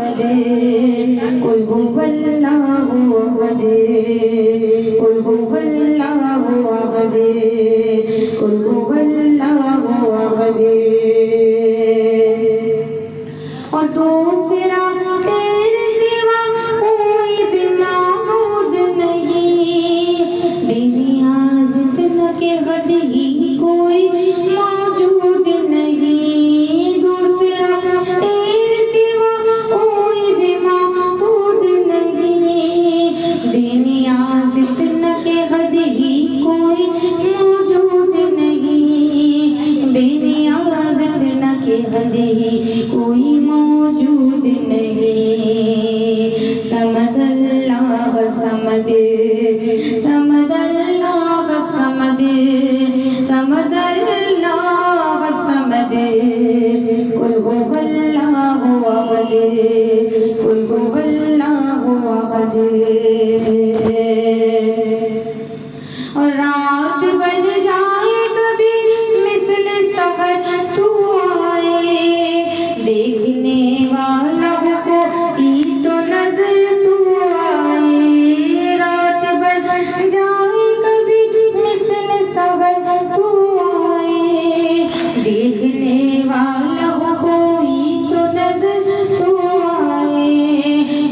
अहद कुल हुवल्लाहु अहद कुल हुवल्लाहु अहद कुल हुवल्लाहु अहद। और दूसरा तेरे सिवा कोई भी माबूद नहीं, बेनियाज़ तिनके हद ही कोई मौजूद नहीं। दूसरा तेरे सिवा कोई भी माबूद नहीं, बेनियाज़ तिनके हद ही कोई मौजूद नहीं, बेनियाज़ तिनके हद ही कोई मौजूद नहीं। समद अल्लाह समद समद अल्लाह समद समद अल्लाह समद कुल हुवल्लाहु अहद कुल हुवल्लाहु अहद। और रात बन जाए कभी मिसल सहर तू आए, देखने वालों को ही तो नजर तू आए। रात बन जाए कभी मिसल सहर तू आए, देखने वालों को ही तो नजर तू आए,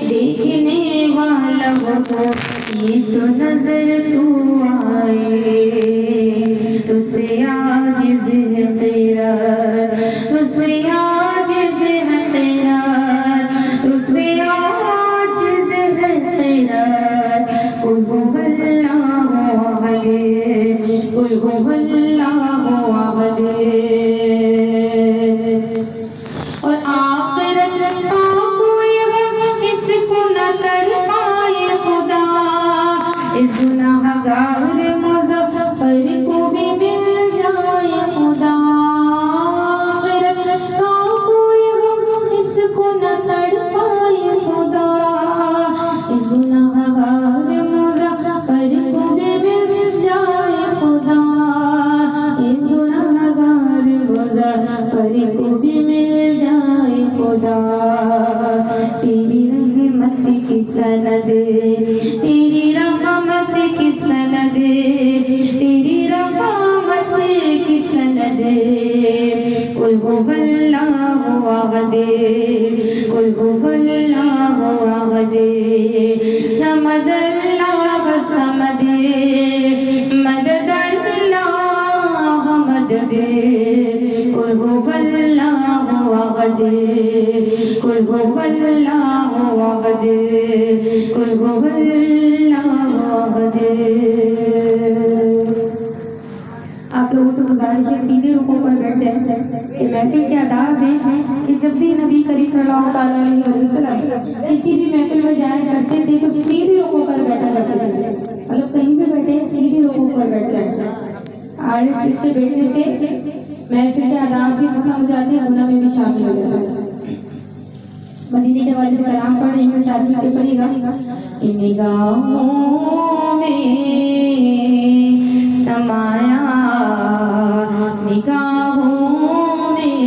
देखने वालों को ही तो नजर तू आए। तुझसे आजिज़ है तेरा, तुझसे आजिज़ है तेरा, तुझसे आजिज़ है तेरा। कुल हुवल्लाहु अहद कुल हुवल्लाहु अहद। और आखिरत का कोई गम इसको न कर पाए खुदा, इस गुनाहगार मुज़फ़्फ़र को भी मिल जाए खुदा। आखिरत का कोई गम इसको न कर पाए खुदा, इस गुनाहगार मुज़फ़्फ़र को भी मिल जाए खुदा, इस गुनाहगार मुज़फ़्फ़र को भी मिल जाए खुदा। तेरी रहमत की सनद, तेरी रहमत की सनद, तेरी रहमत की सनद। कुल हुवल्लाहु अहद कुल हुवल्लाहु अहद समद अल्लाह समद मदद अल्लाह मदद। कुल हुवल्लाहु अहद कुल हुवल्लाहु अहद कुल हुवल्लाहु अहद। आप लोगों से गुजारिश है सीधे रुको कर बैठ जाए। ये महफिल के आदाब है कि जब भी नबी करीम सल्लल्लाहु अलैहि वसल्लम किसी भी महफिल में जाया करते थे तो सीधे रुको कर बैठा करते थे। मतलब कहीं भी बैठे सीधे रुको कर बैठ जाए। आड़े ठीक से बैठने से महफिल के आदाब भी खत्म हो जाते हैं, गुनाह में भी शामिल हो जाता है। मदीने के वाले से कलाम पढ़ रही हूँ, साथ में पढ़ेगा। कि निगाहों में समाया, निगाहों में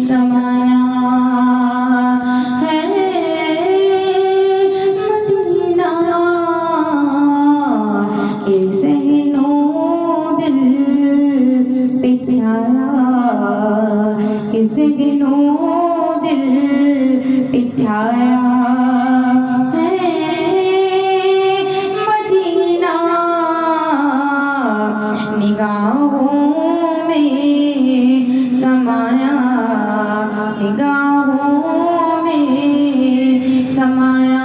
समाया है मदीना के ज़हनों दिल पे छाया, के ज़हनों दिल पे छाया है मदीना। निगाहों में समाया, निगाहों में समाया।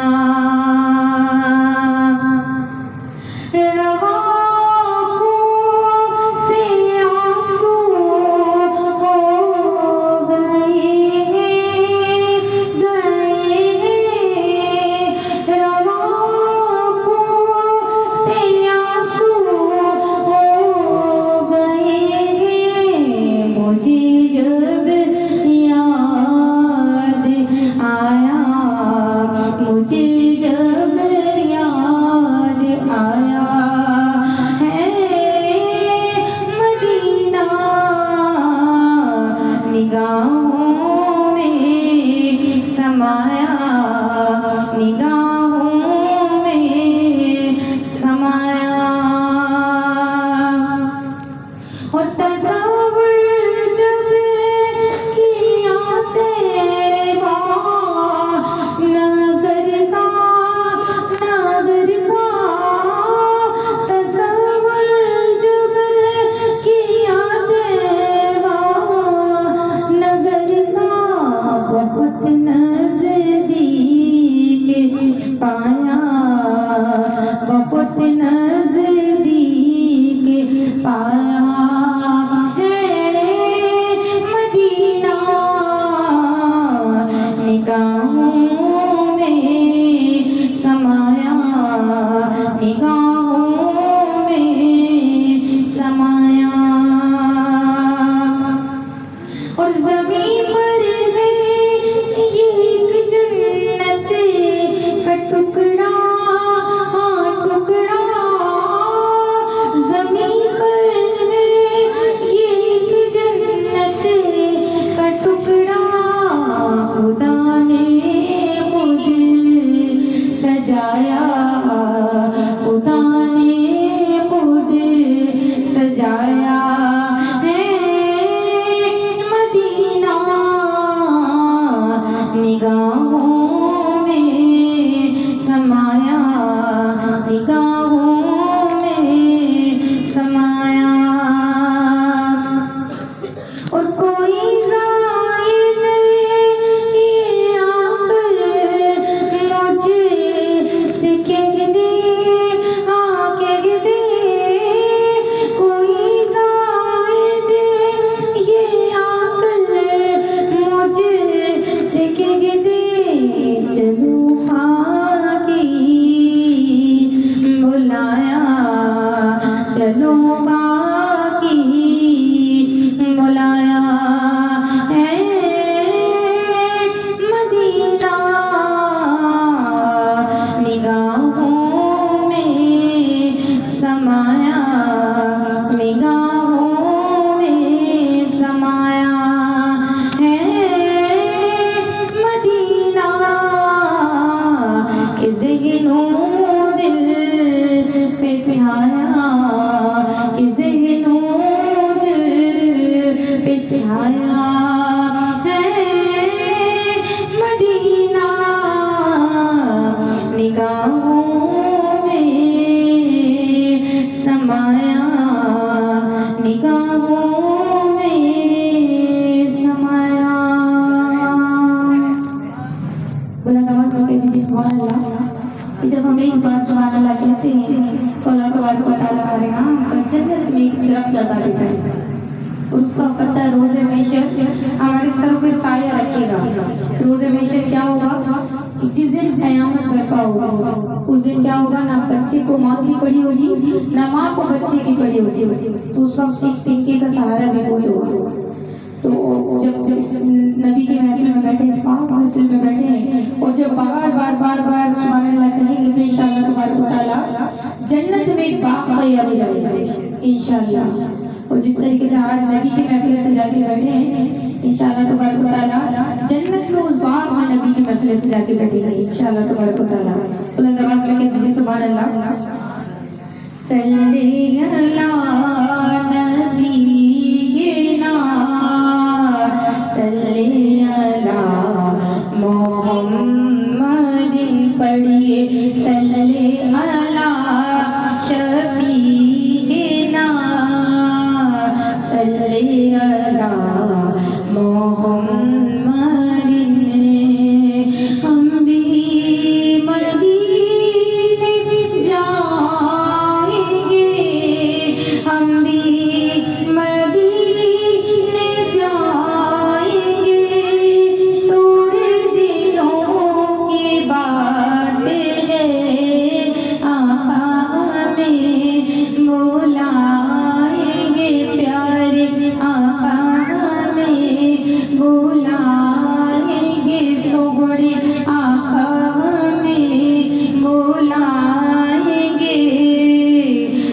निगाहों में समाया निगाहों में समाया। और तसव्वुर जब किया तेरा नगर का तसव्वुर जब किया तेरा नगर का बहुत नज़दीक पाया, बहुत नज़दीक पाया है मदीना निगाहों में समाया, निगाहों में समाया। और ज़मीन पर है ये एक जन्नत का टुकड़ा, हाँ टुकड़ा। ज़मीन पर है ये एक जन्नत का टुकड़ा, खुदा ने खुद सजाया, खुदा ने खुद सजाया है मदीना निगाहों में समाया, निगाहों में समाया। और कोई ज़ाहिर ये आकर मुझे से कह दे, हाँ कह दे, कोई ज़ाहिर ये आकर मुझे से कह दे, चलो बाकी बुलाया, चलो बाकी बुलाया है मदीना निगाहों में समाया, निगाहों में समाया है मदीना के ज़हनों दिल पे छाया, के ज़हनों दिल पे छाया है मदीना निगाहों में समाया, निगाहों में समाया। बुलंद आवाज़ में कहती थी सुभान अल्लाह कि जब हम एक बार सुभान अल्लाह कहते हैं तो अल्लाह तबारक व तआला हमारे यहाँ जन्नत में एक दरख्त लगा देता है, उसका पत्ता रोज़े महशर हमारे सर पे साया रखेगा। रोज़े महशर क्या होगा कि जिस दिन क़यामत बर्पा होगा उस दिन क्या होगा, ना बच्चे को माँ की पड़ी होगी ना माँ को बच्चे की पड़ी होगी, तो उस वक्त एक तिनके का सहारा भी कोई होगा। तो जब नबी की महफिल में बैठे, इस पाक महफिल में बैठे हैं और जब बार बार सुभान अल्लाह कहेंगे तो इंशाअल्लाह तबारक व तआला जन्नत में एक बाग तैयार हो जाएगा इंशाअल्लाह। और जिस तरीके से आज नबी की महफिल सजा के बैठे हैं इंशाअल्लाह तबारक व तआला जन्नत में उस बाग में नबी की महफिल सजा के बैठेगा इंशाअल्लाह तबारक व तआला। बुलंद आवाज़ में कहते हैं सुभान अल्लाह। सल्ले अला नबीना सल्ले अला मोहम्मदिन, पढ़िए सल्ले अला शफीना सल्ले अला मोहम्मदिन। हम भी मदीने जाएंगे, हम भी मदीने जाएंगे, थोड़े दिनों की बात है, आका हमें बुलाएंगे, प्यारे आका हमें बुलाएंगे, सोहरे आका हमें बुलाएंगे,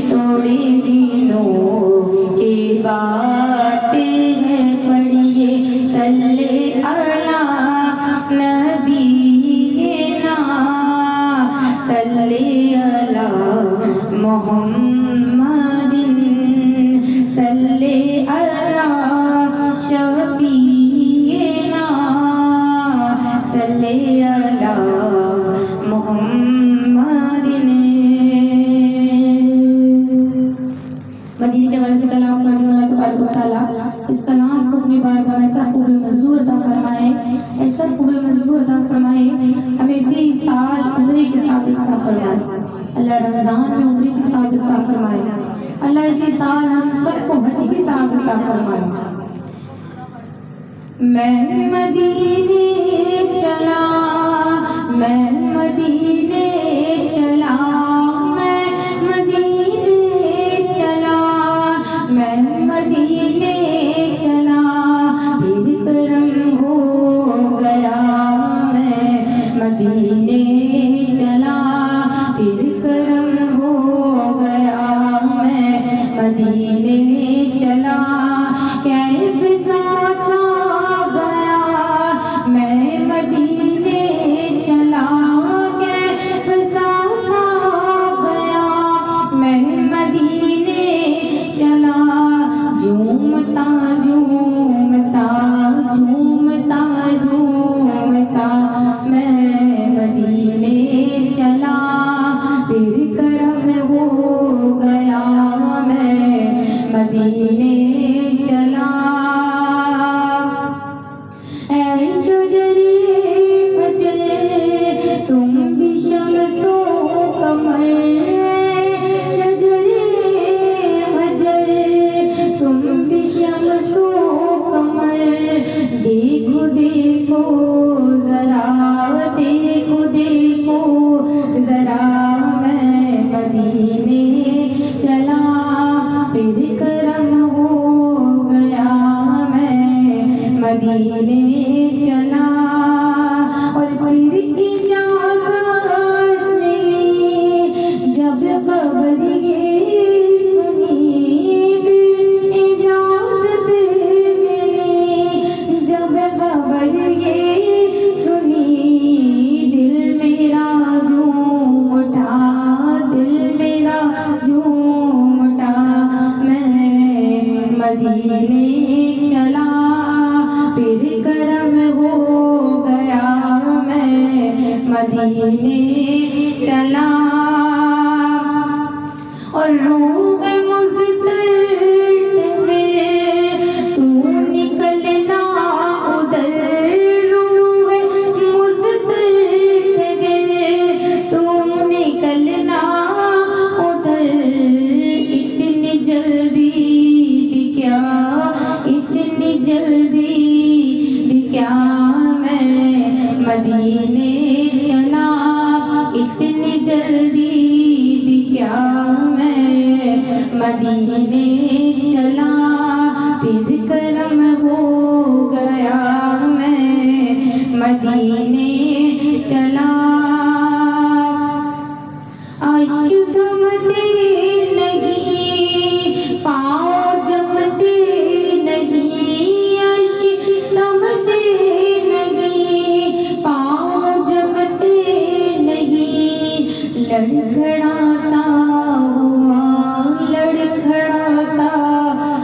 थोड़े दिनों की बात है, पढ़िए सल्ले अला नबी अला मोहम्मद ने। मदीने के वाले से कलाम पढ़ने वाला तबारक व तआला इस कलाम को अपनी बारगाह में ऐसा कबूल मंजूर अता फरमाए, ऐसा कबूल मंजूर अता फरमाए, हमें इसी साल उम्र की सादत अता फरमाए। अल्लाह रमजान में उम्र की सादत अता फरमाए। अल्लाह इसी साल हम सबको हज की सादत अता फरमाए। मैं मदीने चला, मैं मदीने चला, मैं मदीने चला, मैं मदीने चला, फिर करम हो गया। मैं मदीने चला, फिर करम हो गया। मैं मदीने चला, कैफ़ साचा गया। मैं मदीने चला, कैफ़ साचा गया। मैं मदीने चला, झूमता झूमता झूमता झूमता मैं मदीने चला, फिर करम हो गया। मैं मदीने चला। ऐ शजरे फजर तुम भी शम्सो कमर, शजरे फजर तुम भी शम्सो कमर। देखो देखो जरा, देखो देखो जरा मैं मदीने चला, फिर करम हो गया। मैं मदीने चला। और फिर इजाज़त मिली जब खबर ये सुनी, फिर इजाज़त मिली जब खबर ये सुनी। दिल मेरा झूम उठा, दिल मेरा झूम उठा। मैं मदीने चला, फिर करम हो गया। मैं मदीने चला। और रूह मुज़्तरब में तू निकलना उधर, रूह मुज़्तरब में तू निकलना उधर। इतनी जल्दी भी क्या, इतनी जल्दी भी क्या मैं मदीने चला, इतनी जल्दी भी क्या मैं मदीने चला, फिर करम हो गया। मैं मदीने चला। आशिक थमते नहीं, पाँव जमते नहीं, आशिक थमते नहीं, पाँव जमते नहीं। लड़खड़ाता हुआ, लड़खड़ाता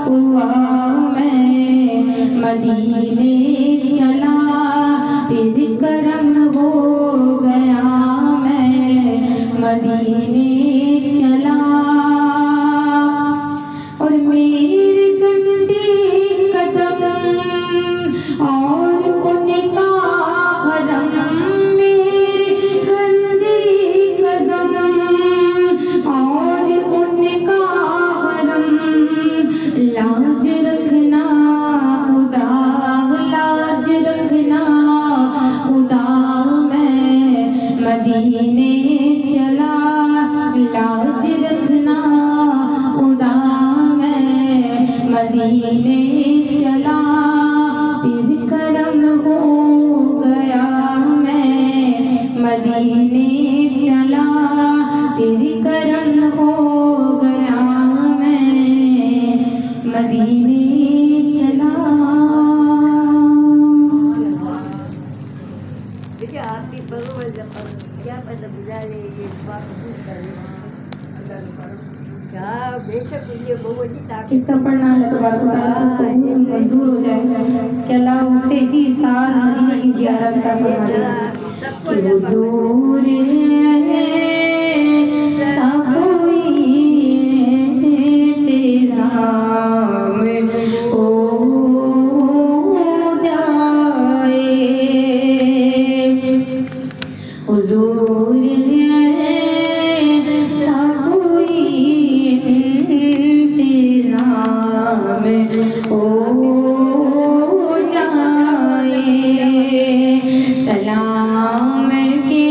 हुआ मैं मदीने चला, फिर करम हो गया। मैं मदीने चला। और मेरे गंदे कदम और उनका हरम, मेरे गंदे कदम और उनका हरम। लाज रखना खुदा, लाज रखना खुदा मैं मदीने चला, लाज रखना खुदा मैं मदीने चला, फिर करम हो गया। मैं मदीने चला, फिर करम हो गया। मैं मदीने चला। देखिए आपकी क्या पता बुझा रही है ये बात पूछ कर हाँ बेशक ये बहुत ही ताकत किसका पढ़ना अल्लाह तबारक व तआला को कबूल मंजूर हो जाए कि अल्लाह उससे इसी साल मदीने की ज़ियारत का फरमा दे सबको कि अल्लाह हुजूर सब कोई इंतज़ाम हो जाए हुजूर सब कोई इंतज़ाम हो जाए सलाम के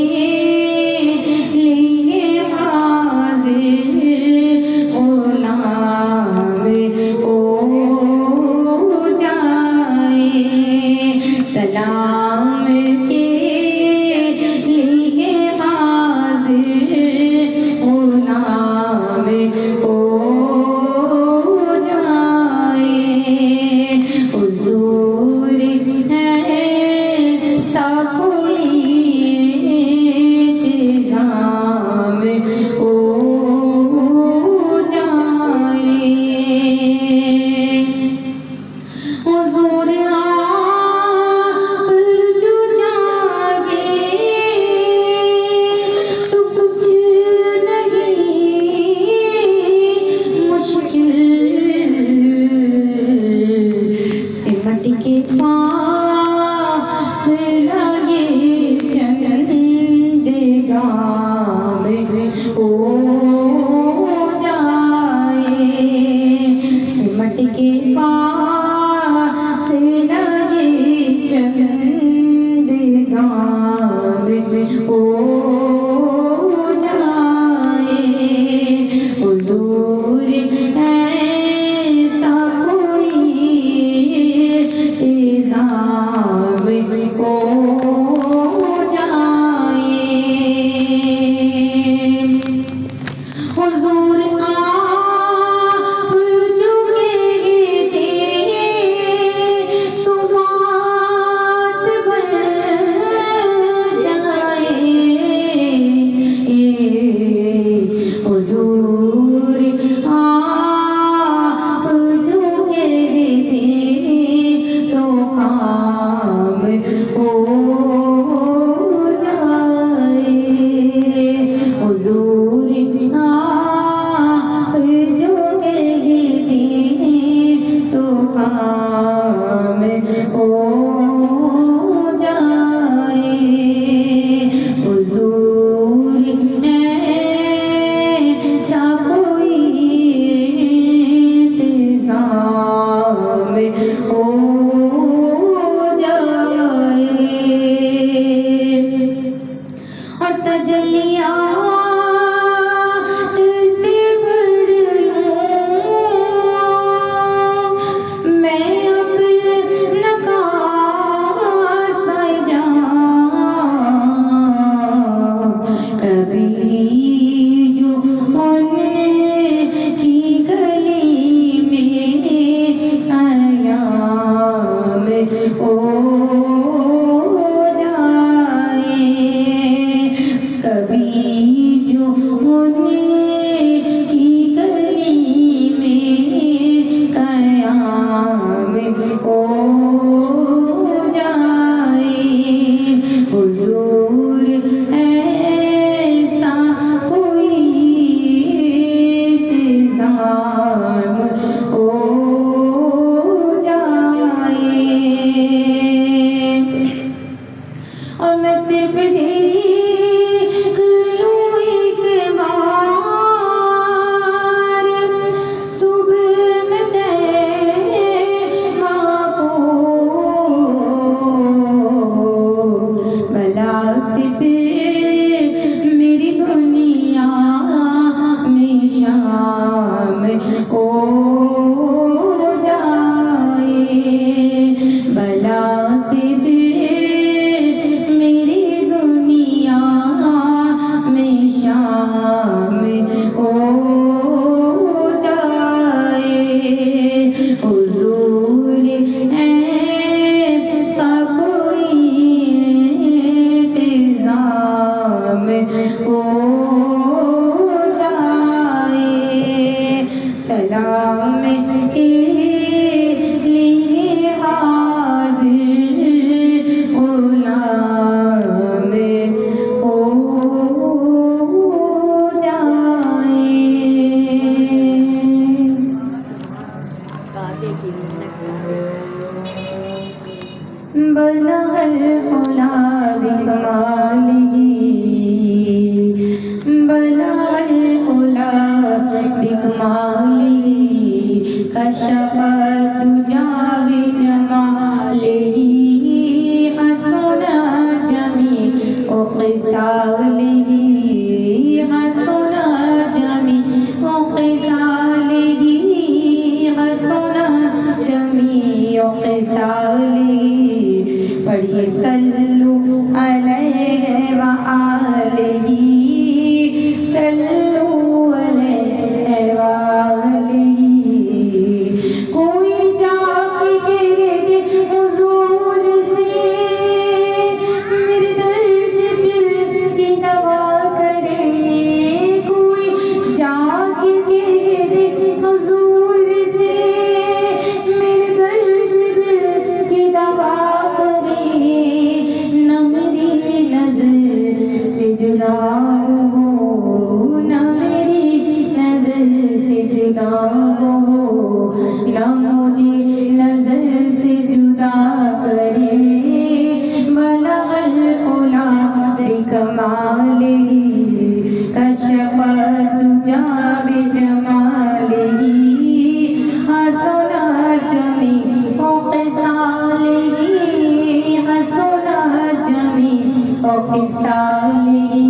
लिए हाजिर गुलाम हो जाए सलाम के लिए हाजिर गुलाम हो जाए हुजूर है सब कोई इंतज़ाम हो जाए हुजूर आप जो जागे तो कुछ नहीं मुश्किल सिमट के पास लगे चंद गाम हो जाए सिमट के पास लगे चंद गाम हो जाए हुजूर ऐसा कोई इंतज़ाम हो जाए हुजूर आप जो कहते तो बात बन जाए हुजूर आप जो कहते तो काम हो जाए हुजूर आप जो कहते तो काम हो जाए हुजूर ऐसा कोई इंतज़ाम हो जाए और तजल्लियात से भर लूं मैं अपना कासा जाऊं कभी जो उनकी गली में आयाम हो जाए कभी जो उनकी गली में कयाम हो जाए हुजूर ऐसा कोई इंतज़ाम हो जाए और मैं सिर्फ देख लूं एक बार सुबह में तैमा को भला से फिर मेरी दुनिया में शाम हो जाए भला से फिर मेरी दुनिया में शाम हो जाए हुजूर ऐसा कोई इंतज़ाम हो जाए क़िसालिही हसना जमीउ क़िसालिही हसना जमीउ क़िसालिही। पढ़िए सल्लु अलैहि व आलिही सल्लु अलैहि व आलिही। कोई जाके कह दे हुजूर से मेरे दर्द दिल की दवा करे। कोई जाके कह दे हुजूर से मेरे दर्द दिल की दवा करे। न मेरी नजर से जुदा हो, न मेरी नजर से जुदा हो, न मुझे नजर से जुदा करे। बलगल उला बिकमालिही कशफत दुजा बिजमालिही हसना जमीउ क़िसालिही हसना जमीउ क़िसालिही।